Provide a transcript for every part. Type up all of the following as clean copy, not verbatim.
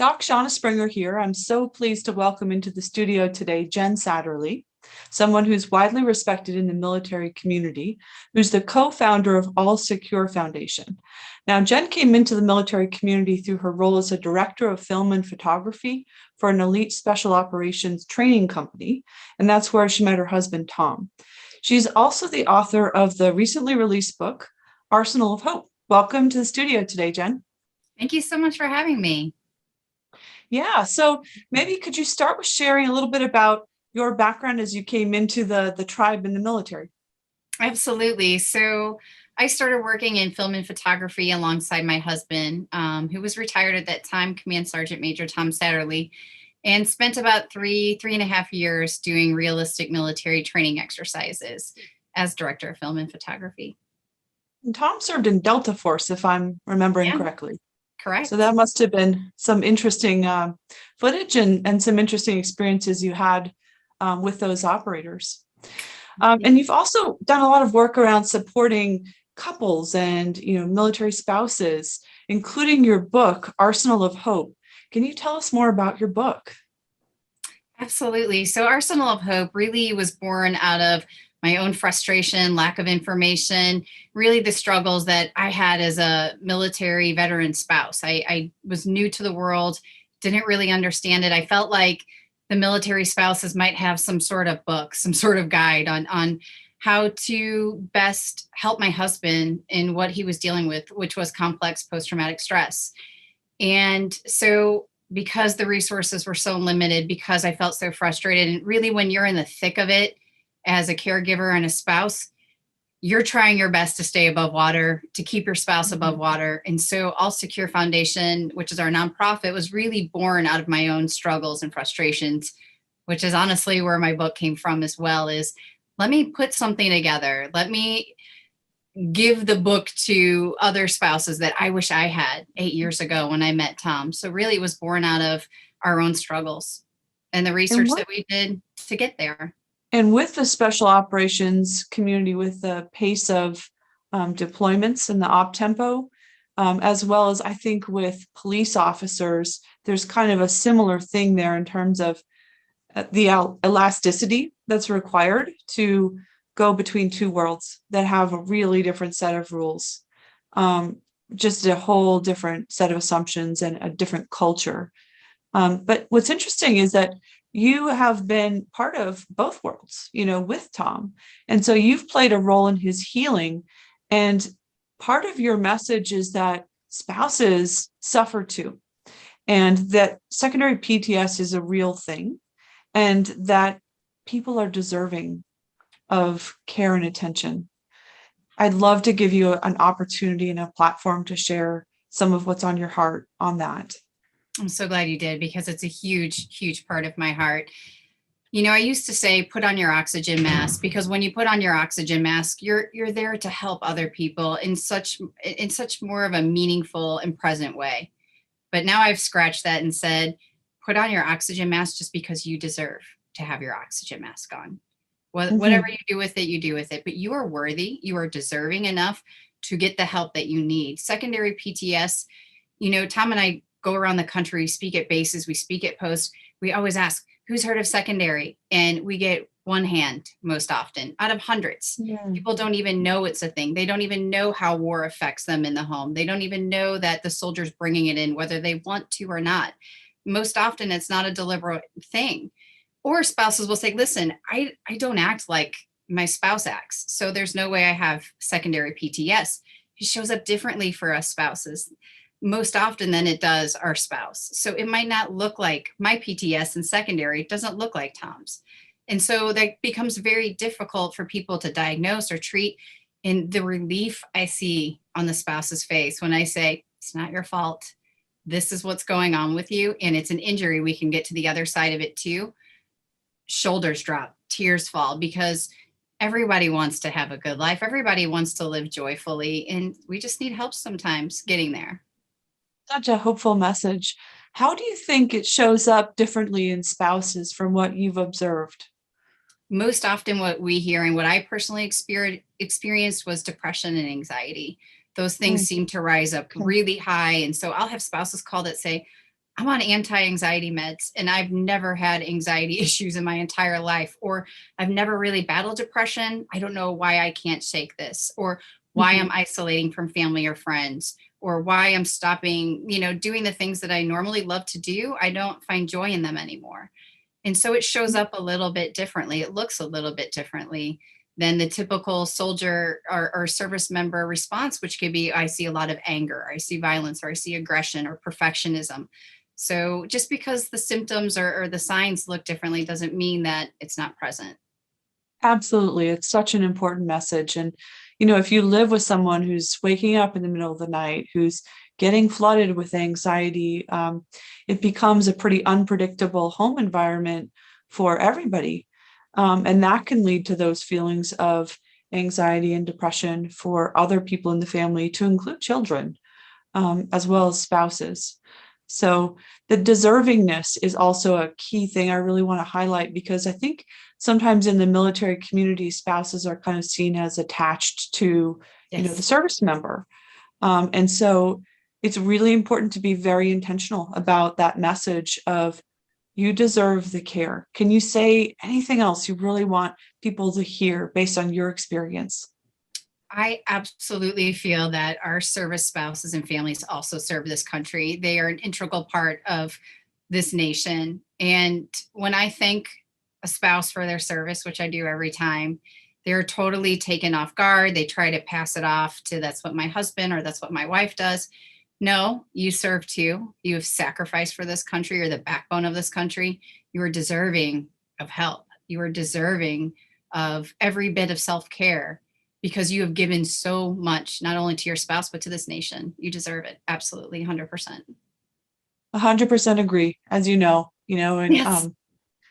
Doc Shauna Springer here. I'm so pleased to welcome into the studio today Jen Satterly, someone who's widely respected in the military community, who's the co-founder of All Secure Foundation. Now, Jen came into the military community through her role as a director of film and photography for an elite special operations training company, and that's where she met her husband, Tom. She's also the author of the recently released book, Arsenal of Hope. Welcome to the studio today, Jen. Thank you so much for having me. Yeah, so maybe could you start with sharing a little bit about your background as you came into the tribe in the military? Absolutely. So I started working in film and photography alongside my husband, who was retired at that time, Command Sergeant Major Tom Satterly, and spent about three and a half years doing realistic military training exercises as director of film and photography. And Tom served in Delta Force, if I'm remembering Yeah, correctly. So correct. that must have been some interesting footage and some interesting experiences you had with those operators. And you've also done a lot of work around supporting couples and military spouses, including your book, Arsenal of Hope. Can you tell us more about your book? Absolutely. So Arsenal of Hope really was born out of my own frustration, lack of information, really the struggles that I had as a military veteran spouse. I was new to the world, didn't really understand it. I felt like the military spouses might have some sort of book, some sort of guide on how to best help my husband in what he was dealing with, which was complex post-traumatic stress. And so because the resources were so limited, because I felt so frustrated, and really when you're in the thick of it as a caregiver and a spouse, you're trying your best to stay above water, to keep your spouse above water. And so All Secure Foundation, which is our nonprofit, was really born out of my own struggles and frustrations, which is honestly where my book came from as well, is let me put something together. Let me give the book to other spouses that I wish I had 8 years ago when I met Tom. So really it was born out of our own struggles and the And research what that we did to get there. And with the special operations community, with the pace of deployments and the op tempo, as well as I think with police officers, there's kind of a similar thing there in terms of the elasticity that's required to go between two worlds that have a really different set of rules, just a whole different set of assumptions and a different culture. But what's interesting is that you have been part of both worlds, with Tom. And so you've played a role in his healing. And part of your message is that spouses suffer too, and that secondary PTS is a real thing, and that people are deserving of care and attention. I'd love to give you an opportunity and a platform to share some of what's on your heart on that. I'm so glad you did, because it's a huge, huge part of my heart. I used to say, put on your oxygen mask, because when you put on your oxygen mask, you're there to help other people in such more of a meaningful and present way. But now I've scratched that and said, put on your oxygen mask just because you deserve to have your oxygen mask on. Whatever you do with it, you do with it. But you are worthy. You are deserving enough to get the help that you need. Secondary PTS, Tom and I go around the country, speak at bases, we speak at posts. We always ask, who's heard of secondary? And we get one hand most often out of hundreds. Yeah. People don't even know it's a thing. They don't even know how war affects them in the home. They don't even know that the soldier's bringing it in, whether they want to or not. Most often it's not a deliberate thing. Or spouses will say, listen, I don't act like my spouse acts, so there's no way I have secondary PTS. It shows up differently for us spouses most often than it does our spouse. So it might not look like my PTS in secondary. It doesn't look like Tom's. And so that becomes very difficult for people to diagnose or treat. And the relief I see on the spouse's face when I say, it's not your fault. This is what's going on with you. And it's an injury. We can get to the other side of it too. Shoulders drop, tears fall, because everybody wants to have a good life. Everybody wants to live joyfully. And we just need help sometimes getting there. Such a hopeful message. How do you think it shows up differently in spouses from what you've observed? Most often what we hear and what I personally experienced was depression and anxiety. Those things Mm, seem to rise up okay. really high. And so I'll have spouses call that say, I'm on anti-anxiety meds and I've never had anxiety issues in my entire life, or I've never really battled depression. I don't know why I can't shake this, or why I'm Mhm. isolating from family or friends, or why I'm stopping, doing the things that I normally love to do. I don't find joy in them anymore. And so it shows up a little bit differently. It looks a little bit differently than the typical soldier or service member response, which could be, I see a lot of anger, I see violence, or I see aggression or perfectionism. So just because the symptoms or the signs look differently doesn't mean that it's not present. Absolutely. It's such an important message. And, if you live with someone who's waking up in the middle of the night, who's getting flooded with anxiety, it becomes a pretty unpredictable home environment for everybody. And that can lead to those feelings of anxiety and depression for other people in the family, to include children, as well as spouses. So the deservingness is also a key thing I really want to highlight, because I think sometimes in the military community, spouses are kind of seen as attached to, the Yes. service member. And so it's really important to be very intentional about that message of, you deserve the care. Can you say anything else you really want people to hear based on your experience? I absolutely feel that our service spouses and families also serve this country. They are an integral part of this nation. And when I thank a spouse for their service, which I do every time, they're totally taken off guard. They try to pass it off to, that's what my husband or that's what my wife does. No, you serve too. You have sacrificed for this country. You're the backbone of this country. You are deserving of help. You are deserving of every bit of self care, because you have given so much, not only to your spouse, but to this nation. You deserve it. Absolutely. 100%. 100% agree, as and Yes.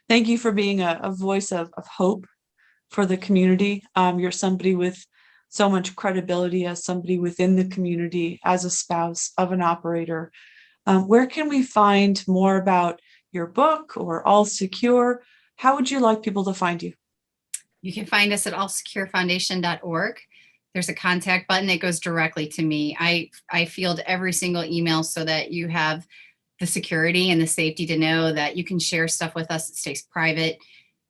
thank you for being a voice of hope for the community. You're somebody with so much credibility as somebody within the community, as a spouse of an operator. Where can we find more about your book or All Secure? How would you like people to find you? You can find us at allsecurefoundation.org. There's a contact button that goes directly to me. I field every single email so that you have the security and the safety to know that you can share stuff with us. It stays private.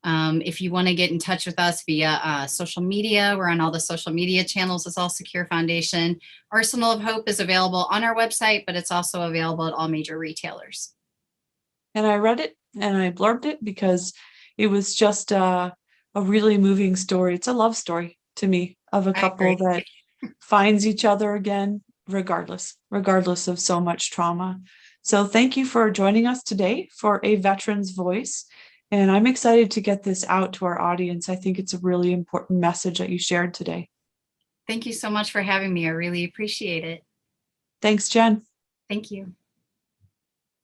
If you want to get in touch with us via social media, we're on all the social media channels as All Secure Foundation. Arsenal of Hope is available on our website, but it's also available at all major retailers. And I read it and I blurbed it because it was just a really moving story. It's a love story to me of a I couple agree. that finds each other again, regardless of so much trauma. So thank you for joining us today for A Veteran's Voice. And I'm excited to get this out to our audience. I think it's a really important message that you shared today. Thank you so much for having me. I really appreciate it. Thanks, Jen. Thank you.